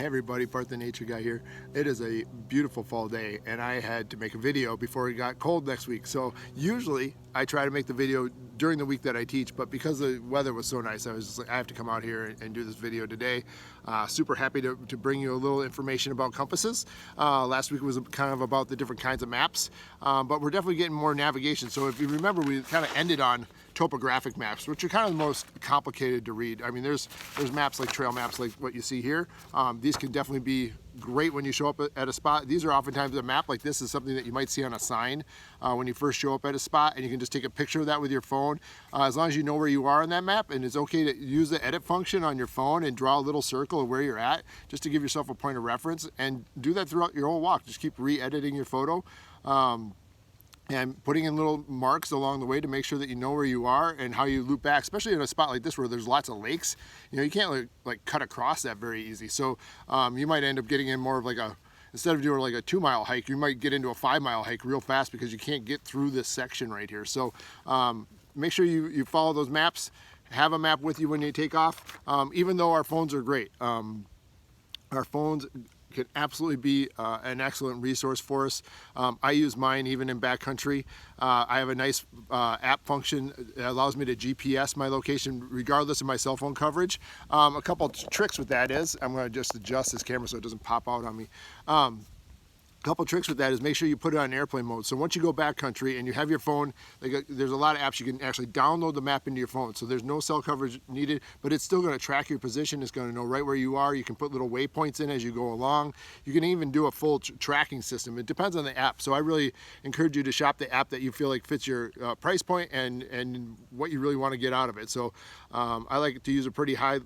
Hey everybody, Bart the Nature Guy here. It is a beautiful fall day and I had to make a video before it got cold next week. So usually I try to make the video during the week that I teach, but because the weather was so nice, I was just like, I have to come out here and do this video today. Super happy to bring you a little information about compasses. Last week was kind of about the different kinds of maps, but we're definitely getting more navigation. So if you remember, we kind of ended on topographic maps, which are kind of the most complicated to read. I mean, there's maps like trail maps like what you see here. These can definitely be great when you show up at a spot. These are oftentimes a map like this is something that you might see on a sign when you first show up at a spot, and you can just take a picture of that with your phone. As long as you know where you are on that map, and it's okay to use the edit function on your phone and draw a little circle of where you're at just to give yourself a point of reference, and do that throughout your whole walk. Just keep re-editing your photo. And putting in little marks along the way to make sure that you know where you are and how you loop back, especially in a spot like this where there's lots of lakes. You know, you can't like cut across that very easy. So you might end up getting in more of like instead of doing like a 2-mile hike, you might get into a 5-mile hike real fast because you can't get through this section right here. So make sure you follow those maps. Have a map with you when you take off. Even though our phones are great, our phones can absolutely be an excellent resource for us. I use mine even in backcountry. I have a nice app function that allows me to GPS my location regardless of my cell phone coverage. A couple tricks with that is, I'm going to just adjust this camera so it doesn't pop out on me. Couple tricks with that is make sure you put it on airplane mode. So once you go backcountry and you have your phone, there's a lot of apps you can actually download the map into your phone. So there's no cell coverage needed, but it's still going to track your position. It's going to know right where you are. You can put little waypoints in as you go along. You can even do a full tracking system. It depends on the app. So I really encourage you to shop the app that you feel like fits your price point and what you really want to get out of it. So I like to use a pretty high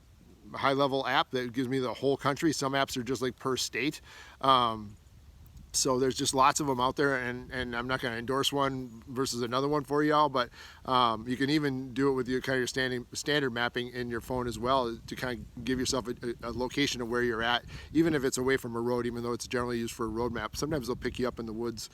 level app that gives me the whole country. Some apps are just like per state. So there's just lots of them out there, and I'm not going to endorse one versus another one for y'all, but you can even do it with your kind of your standard mapping in your phone as well to kind of give yourself a location of where you're at, even if it's away from a road, even though it's generally used for a road map. Sometimes they'll pick you up in the woods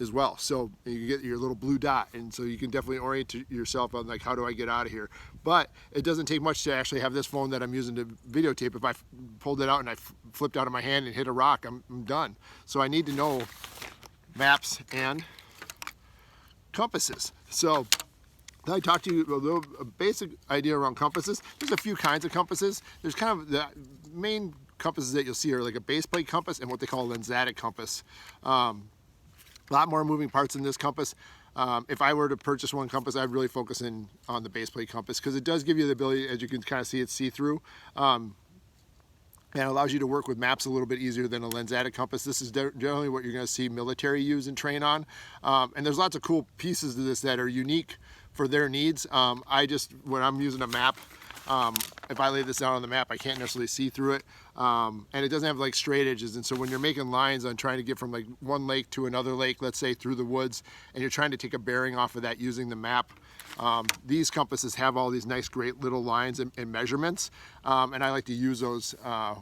as well. So you get your little blue dot, and so you can definitely orient yourself on like, how do I get out of here? But it doesn't take much to actually have this phone that I'm using to videotape. If I pulled it out and I flipped out of my hand and hit a rock, I'm done. So I need to know maps and compasses. So I talked to you a basic idea around compasses. There's a few kinds of compasses. There's kind of the main compasses that you'll see are like a base plate compass and what they call a lensatic compass. A lot more moving parts in this compass. If I were to purchase one compass, I'd really focus in on the base plate compass because it does give you the ability, as you can kind of see, it's see-through. And it allows you to work with maps a little bit easier than a lensatic compass. This is generally what you're going to see military use and train on. And there's lots of cool pieces to this that are unique for their needs. When I'm using a map, if I lay this down on the map, I can't necessarily see through it. And it doesn't have like straight edges, and so when you're making lines on trying to get from like one lake to another lake, let's say through the woods, and you're trying to take a bearing off of that using the map, these compasses have all these nice great little lines and measurements, and I like to use those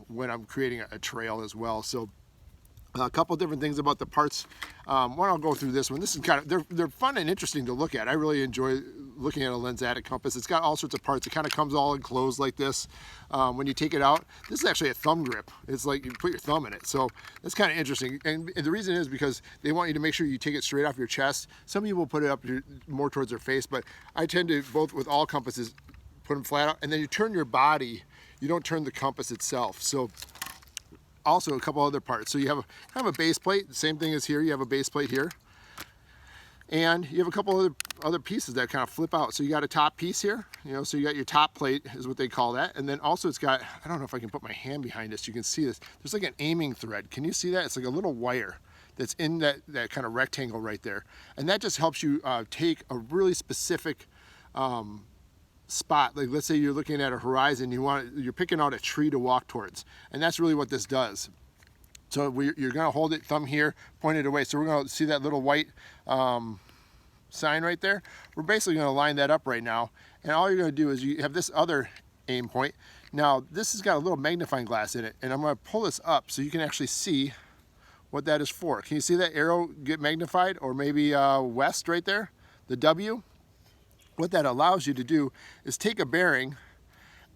when I'm creating a trail as well. So a couple different things about the parts. One, I'll go through this one. This is kind of, they're fun and interesting to look at. I really enjoy looking at a lensatic compass. It's got all sorts of parts. It kind of comes all enclosed like this. When you take it out, this is actually a thumb grip. It's like you put your thumb in it. So that's kind of interesting. And the reason is because they want you to make sure you take it straight off your chest. Some people put it up more towards their face, but I tend to, both with all compasses, put them flat out. And then you turn your body. You don't turn the compass itself. So also a couple other parts. So you have kind of a base plate, same thing as here. You have a base plate here, and you have a couple other pieces that kind of flip out. So you got a top piece here, you know, so you got your top plate is what they call that, and then also it's got, I don't know if I can put my hand behind this, you can see this, there's like an aiming thread. Can you see that? It's like a little wire that's in that kind of rectangle right there, and that just helps you take a really specific spot. Like let's say you're looking at a horizon, you're picking out a tree to walk towards, and that's really what this does. So you're going to hold it, thumb here, point it away. So we're going to see that little white sign right there. We're basically going to line that up right now, and all you're going to do is you have this other aim point. Now this has got a little magnifying glass in it, and I'm going to pull this up so you can actually see what that is for. Can you see that arrow get magnified, or maybe west right there, the W? What that allows you to do is take a bearing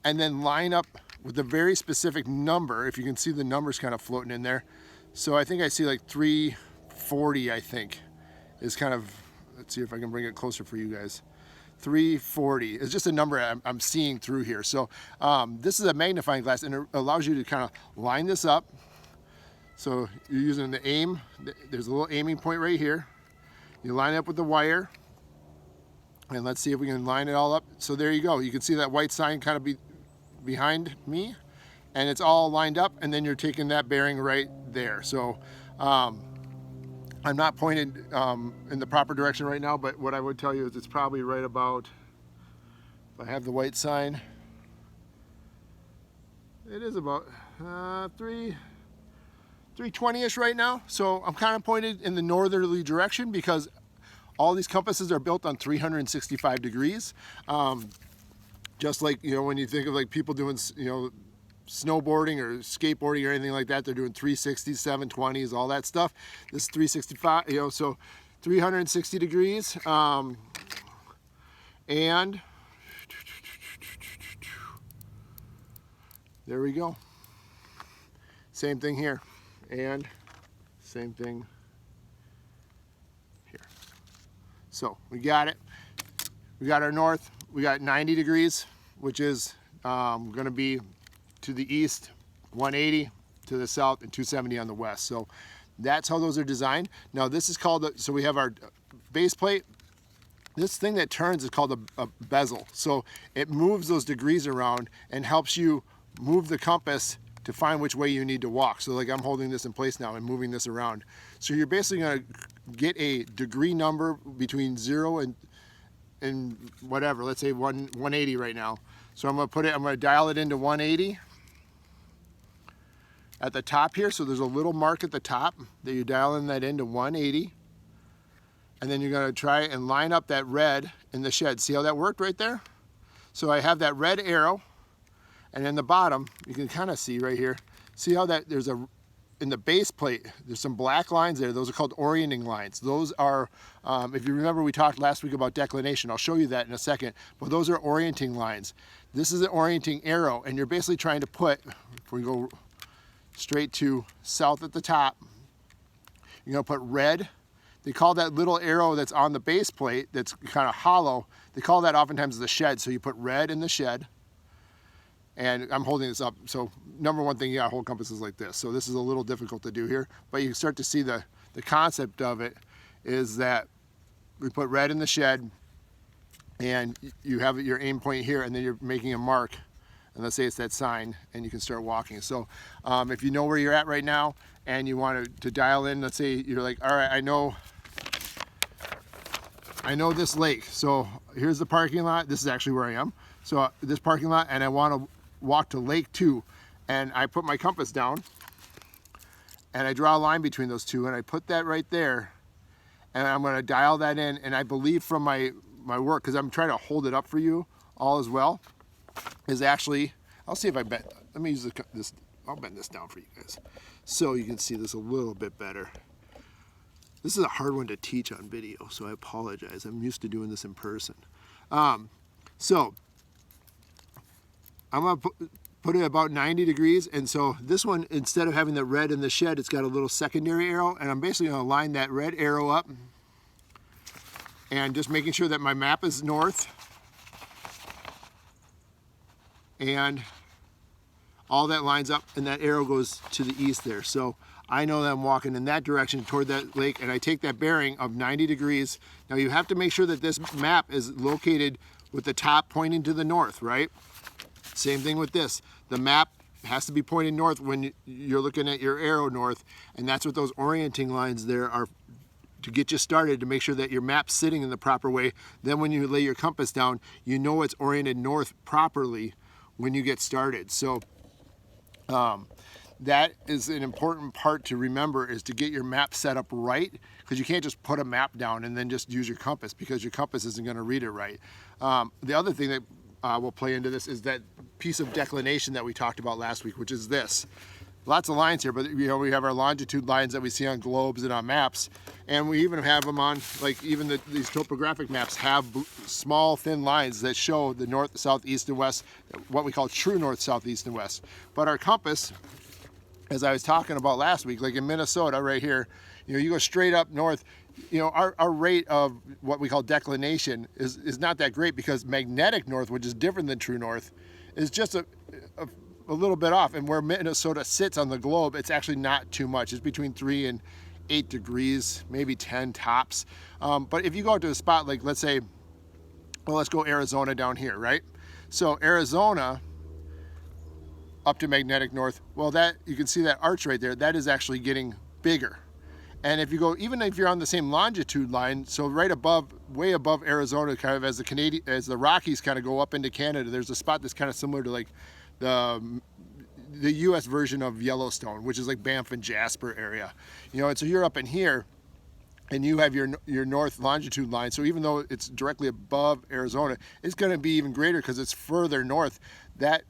and then line up with a very specific number. If you can see the numbers kind of floating in there. So I think I see like 340, I think, is kind of, let's see if I can bring it closer for you guys. 340 is just a number I'm seeing through here. So this is a magnifying glass, and it allows you to kind of line this up. So you're using the aim. There's a little aiming point right here. You line it up with the wire, and let's see if we can line it all up. So there you go. You can see that white sign kind of behind me, and it's all lined up, and then you're taking that bearing right there. So I'm not pointed in the proper direction right now, but what I would tell you is it's probably right about, if I have the white sign, it is about 320-ish right now. So I'm kind of pointed in the northerly direction because all these compasses are built on 365 degrees. Just like, you know, when you think of like people doing, you know, snowboarding or skateboarding or anything like that, they're doing 360s, 720s, all that stuff. This is 365, you know, so 360 degrees. And there we go. Same thing here, and same thing here. So we got it. We got our north. We got 90 degrees, which is going to be to the east, 180 to the south, and 270 on the west. So that's how those are designed. Now this is called, so we have our base plate. This thing that turns is called a bezel. So it moves those degrees around and helps you move the compass to find which way you need to walk. So like I'm holding this in place now and moving this around. So you're basically gonna get a degree number between 0 and whatever, let's say 180 right now. So I'm gonna dial it into 180 at the top here. So there's a little mark at the top that you're dialing that into 180. And then you're gonna try and line up that red in the shed. See how that worked right there? So I have that red arrow, and in the bottom, you can kind of see right here, see how that there's in the base plate, there's some black lines there. Those are called orienting lines. Those are, if you remember, we talked last week about declination. I'll show you that in a second, but those are orienting lines. This is an orienting arrow, and you're basically trying to put, if we go straight to south at the top, you're gonna put red. They call that little arrow that's on the base plate that's kind of hollow, they call that oftentimes the shed. So you put red in the shed, and I'm holding this up. So number one thing, you gotta hold compasses like this. So this is a little difficult to do here, but you start to see the concept of it is that we put red in the shed, and you have your aim point here, and then you're making a mark, and let's say it's that sign, and you can start walking. So if you know where you're at right now and you want to dial in, let's say you're like, all right, I know this lake. So here's the parking lot. This is actually where I am. So this parking lot, and I want to walk to Lake 2, and I put my compass down and I draw a line between those two, and I put that right there, and I'm going to dial that in. And I believe from my work, because I'm trying to hold it up for you all as well, is actually, I'll see if I bend, let me use this, I'll bend this down for you guys so you can see this a little bit better. This is a hard one to teach on video, so I apologize. I'm used to doing this in person. So I'm gonna put it about 90 degrees, and so this one, instead of having the red in the shed, it's got a little secondary arrow, and I'm basically gonna line that red arrow up and just making sure that my map is north, and all that lines up, and that arrow goes to the east there. So I know that I'm walking in that direction toward that lake, and I take that bearing of 90 degrees. Now you have to make sure that this map is located with the top pointing to the north, right? Same thing with this. The map has to be pointing north when you're looking at your arrow north, and that's what those orienting lines there are, to get you started, to make sure that your map's sitting in the proper way. Then when you lay your compass down, you know it's oriented north properly when you get started. So that is an important part to remember, is to get your map set up right, because you can't just put a map down and then just use your compass, because your compass isn't going to read it right. The other thing that will play into this is that piece of declination that we talked about last week, which is this. lots of lines here, but you know, we have our longitude lines that we see on globes and on maps, and we even have them on, like, even these topographic maps have small thin lines that show the north, south, east, and west, what we call true north, south, east, and west. But our compass, as I was talking about last week, like in Minnesota right here, you know, you go straight up north, you know, our rate of what we call declination is not that great, because magnetic north, which is different than true north, is just a little bit off. And where Minnesota sits on the globe, it's actually not too much. It's between 3 and 8 degrees, maybe 10 tops. But if you go out to a spot like, let's say, well, let's go Arizona down here, right? So Arizona up to magnetic north, well, that, you can see that arch right there, that is actually getting bigger. And if you go, even if you're on the same longitude line, so right above, way above Arizona, kind of as the Rockies kind of go up into Canada, there's a spot that's kind of similar to like the U.S. version of Yellowstone, which is like Banff and Jasper area, you know. And so you're up in here, and you have your north longitude line. So even though it's directly above Arizona, it's going to be even greater because it's further north. That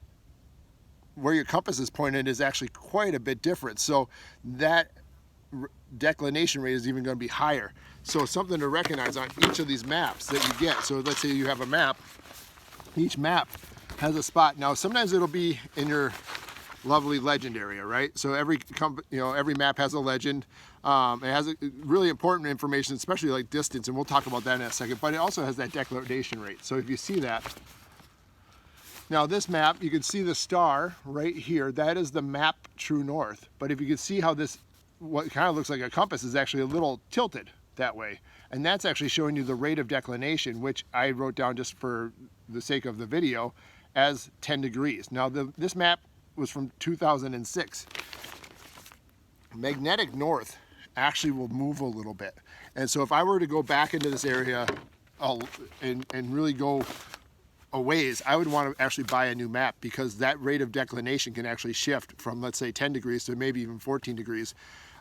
where your compass is pointed is actually quite a bit different. So that declination rate is even going to be higher. So something to recognize on each of these maps that you get. So let's say you have a map. Each map has a spot. Now sometimes it'll be in your lovely legend area, right? So every map has a legend. It has a really important information, especially like distance, and we'll talk about that in a second. But it also has that declination rate. So if you see that, now this map, you can see the star right here. That is the map true north. But if you can see how this, what kind of looks like a compass, is actually a little tilted that way. And that's actually showing you the rate of declination, which I wrote down just for the sake of the video as 10 degrees. Now this map was from 2006. Magnetic north actually will move a little bit. And so if I were to go back into this area and really go a ways, I would want to actually buy a new map, because that rate of declination can actually shift from, let's say, 10 degrees to maybe even 14 degrees.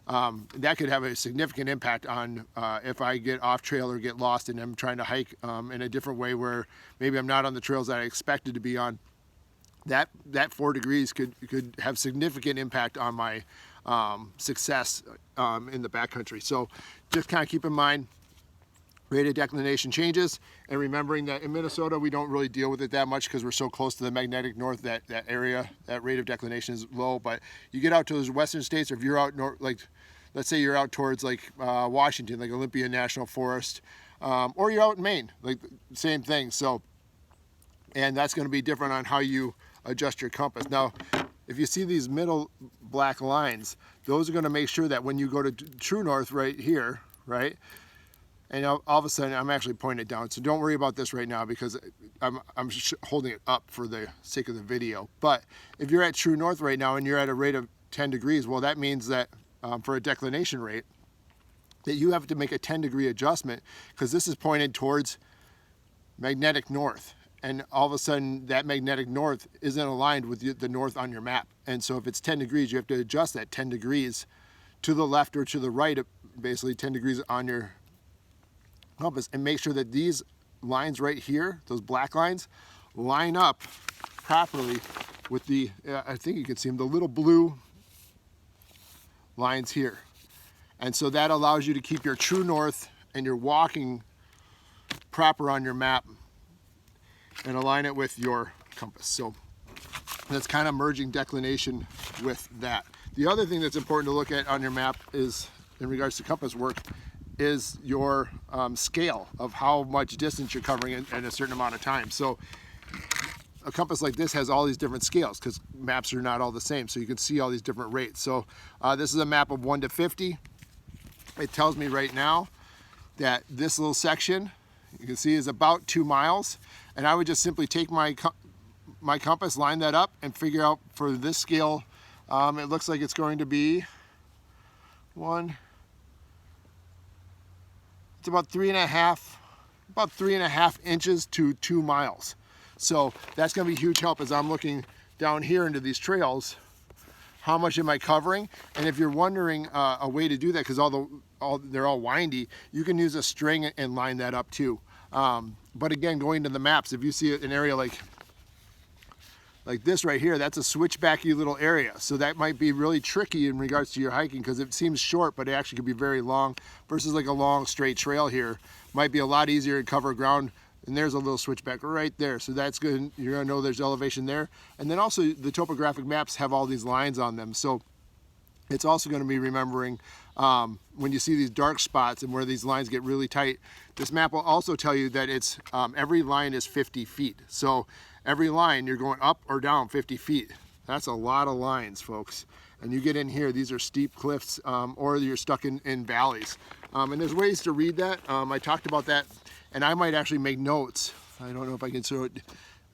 That could have a significant impact on if I get off trail or get lost and I'm trying to hike in a different way, where maybe I'm not on the trails that I expected to be on. That 4 degrees could have significant impact on my success in the backcountry. So just kind of keep in mind, rate of declination changes, and remembering that in Minnesota we don't really deal with it that much because we're so close to the magnetic north, that area, that rate of declination is low. But you get out to those western states, or if you're out north, like let's say you're out towards like Washington, like Olympia National Forest, or you're out in Maine, like same thing. So, and that's going to be different on how you adjust your compass. Now, if you see these middle black lines, those are going to make sure that when you go to true north right here, right? And all of a sudden, I'm actually pointing it down. So don't worry about this right now, because I'm holding it up for the sake of the video. But if you're at true north right now and you're at a rate of 10 degrees, well, that means that for a declination rate, that you have to make a 10-degree adjustment, because this is pointed towards magnetic north. And all of a sudden, that magnetic north isn't aligned with the north on your map. And so if it's 10 degrees, you have to adjust that 10 degrees to the left or to the right, basically 10 degrees on your compass, and make sure that these lines right here, those black lines, line up properly with the, I think you can see them, the little blue lines here. And so that allows you to keep your true north and your walking proper on your map and align it with your compass. So that's kind of merging declination with that. The other thing that's important to look at on your map is, in regards to compass work, is your scale of how much distance you're covering in a certain amount of time. So a compass like this has all these different scales, because maps are not all the same, so you can see all these different rates. So this is a map of 1 to 50. It tells me right now that this little section, you can see, is about 2 miles, and I would just simply take my compass, line that up, and figure out for this scale, it looks like it's going to be it's about 3.5 inches to 2 miles. So that's going to be a huge help as I'm looking down here into these trails. How much am I covering? And if you're wondering a way to do that, because they're all windy, you can use a string and line that up too. But again, going to the maps, if you see an area like like this right here, that's a switchbacky little area. So that might be really tricky in regards to your hiking because it seems short, but it actually could be very long versus like a long straight trail here. Might be a lot easier to cover ground. And there's a little switchback right there. So that's good. You're gonna know there's elevation there. And then also the topographic maps have all these lines on them. So it's also gonna be remembering when you see these dark spots and where these lines get really tight, this map will also tell you that it's every line is 50 feet. So every line you're going up or down 50 feet. That's a lot of lines, folks. And you get in here, these are steep cliffs or you're stuck in valleys. And there's ways to read that. I talked about that, and I might actually make notes. I don't know if I can show it.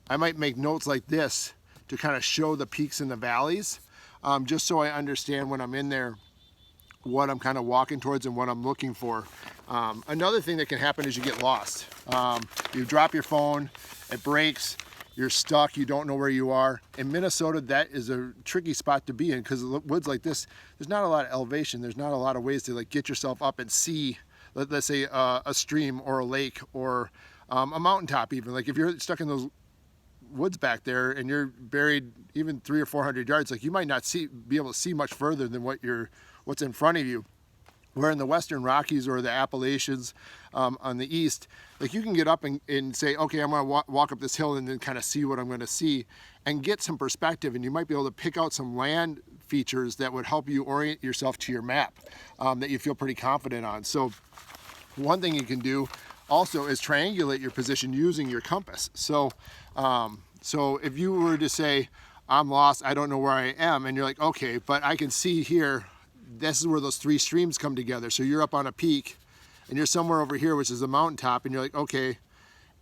I might make notes like this to kind of show the peaks and the valleys, just so I understand when I'm in there what I'm kind of walking towards and what I'm looking for. Another thing that can happen is you get lost. You drop your phone, it breaks, you're stuck, you don't know where you are. In Minnesota, that is a tricky spot to be in because woods like this, there's not a lot of elevation. There's not a lot of ways to like get yourself up and see, let's say a stream or a lake or a mountaintop even. Like if you're stuck in those woods back there and you're buried even 300 or 400 yards, like you might not be able to see much further than what's in front of you. Where in the Western Rockies or the Appalachians on the east, like you can get up and say, okay, I'm gonna walk up this hill and then kind of see what I'm gonna see and get some perspective, and you might be able to pick out some land features that would help you orient yourself to your map that you feel pretty confident on. So one thing you can do also is triangulate your position using your compass. So, so if you were to say, I'm lost, I don't know where I am, and you're like, okay, but I can see here, this is where those three streams come together. So you're up on a peak and you're somewhere over here, which is a mountaintop, and you're like, okay,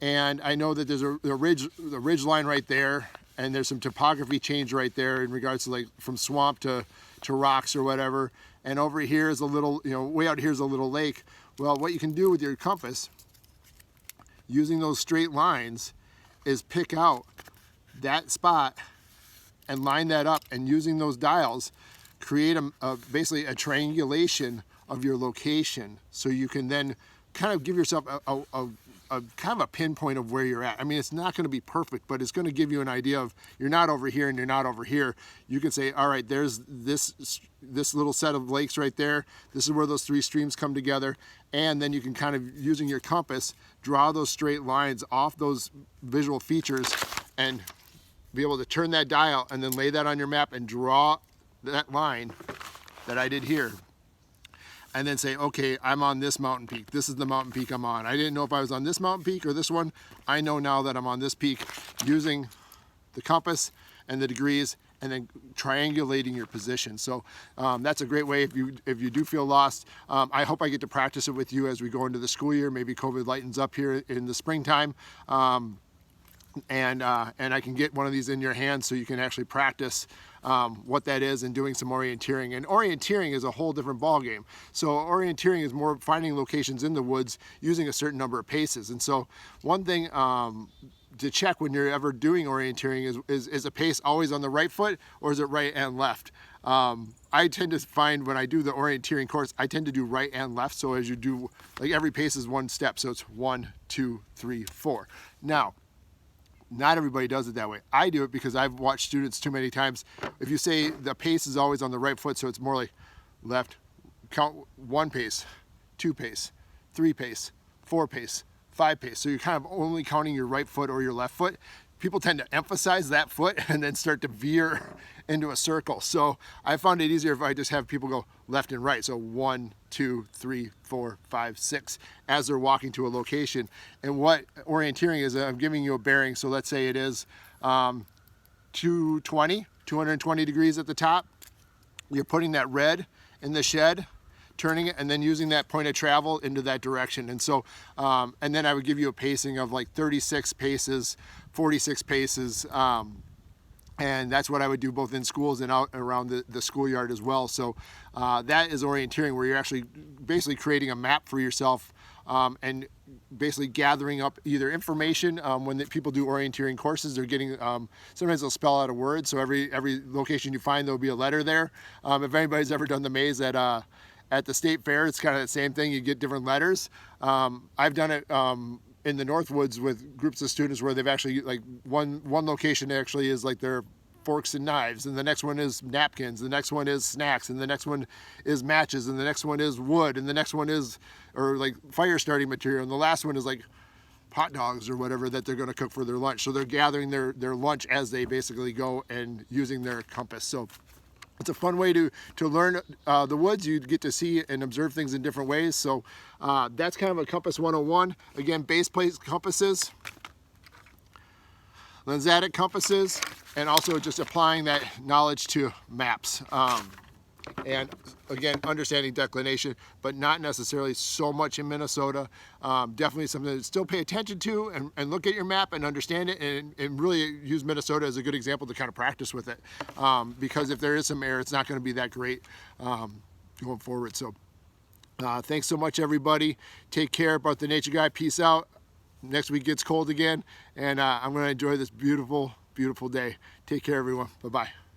and I know that there's a ridge line right there, and there's some topography change right there in regards to like from swamp to rocks or whatever. And over here is a little, way out here is a little lake. Well, what you can do with your compass, using those straight lines, is pick out that spot and line that up, and using those dials, create basically a triangulation of your location, so you can then kind of give yourself a kind of a pinpoint of where you're at. I mean, it's not going to be perfect, but it's going to give you an idea of you're not over here and you're not over here. You can say, all right, there's this little set of lakes right there. This is where those three streams come together, and then you can kind of, using your compass, draw those straight lines off those visual features and be able to turn that dial and then lay that on your map and draw that line that I did here, and then say, okay, I'm on this mountain peak. This is the mountain peak I'm on. I didn't know if I was on this mountain peak or this one. I know now that I'm on this peak, using the compass and the degrees, and then triangulating your position. So that's a great way if you do feel lost. I hope I get to practice it with you as we go into the school year. Maybe COVID lightens up here in the springtime. And I can get one of these in your hand so you can actually practice what that is and doing some orienteering. And orienteering is a whole different ball game. So orienteering is more finding locations in the woods using a certain number of paces. And so one thing to check when you're ever doing orienteering is a pace always on the right foot, or is it right and left? I tend to find when I do the orienteering course, I tend to do right and left. So as you do, like every pace is one step. So it's 1, 2, 3, 4. Now, not everybody does it that way. I do it because I've watched students too many times. If you say the pace is always on the right foot, so it's more like left, count 1 pace, 2 pace, 3 pace, 4 pace, 5 pace. So you're kind of only counting your right foot or your left foot. People tend to emphasize that foot and then start to veer into a circle. So I found it easier if I just have people go left and right. So 1, 2, 3, 4, 5, 6 as they're walking to a location. And what orienteering is, I'm giving you a bearing. So let's say it is 220 degrees at the top. You're putting that red in the shed, turning it, and then using that point of travel into that direction. And so, and then I would give you a pacing of like 36 paces, 46 paces, and that's what I would do both in schools and out around the schoolyard as well. So that is orienteering, where you're actually basically creating a map for yourself and basically gathering up either information. When people do orienteering courses, they're getting, sometimes they'll spell out a word. So every location you find, there'll be a letter there. If anybody's ever done the maze at the state fair, it's kind of the same thing. You get different letters. I've done it in the Northwoods with groups of students where they've actually, like, one location actually is like their forks and knives, and the next one is napkins, the next one is snacks, and the next one is matches, and the next one is wood, and the next one is, or like fire starting material, and the last one is like hot dogs or whatever that they're going to cook for their lunch. So they're gathering their lunch as they basically go and using their compass. So it's a fun way to learn the woods. You get to see and observe things in different ways. So that's kind of a Compass 101. Again, base plate compasses, lensatic compasses, and also just applying that knowledge to maps. And again, understanding declination, but not necessarily so much in Minnesota. Definitely something to still pay attention to and look at your map and understand it, and really use Minnesota as a good example to kind of practice with it. Because if there is some error, it's not going to be that great going forward. So thanks so much, everybody. Take care. About the Nature Guy. Peace out. Next week gets cold again, and I'm going to enjoy this beautiful, beautiful day. Take care, everyone. Bye-bye.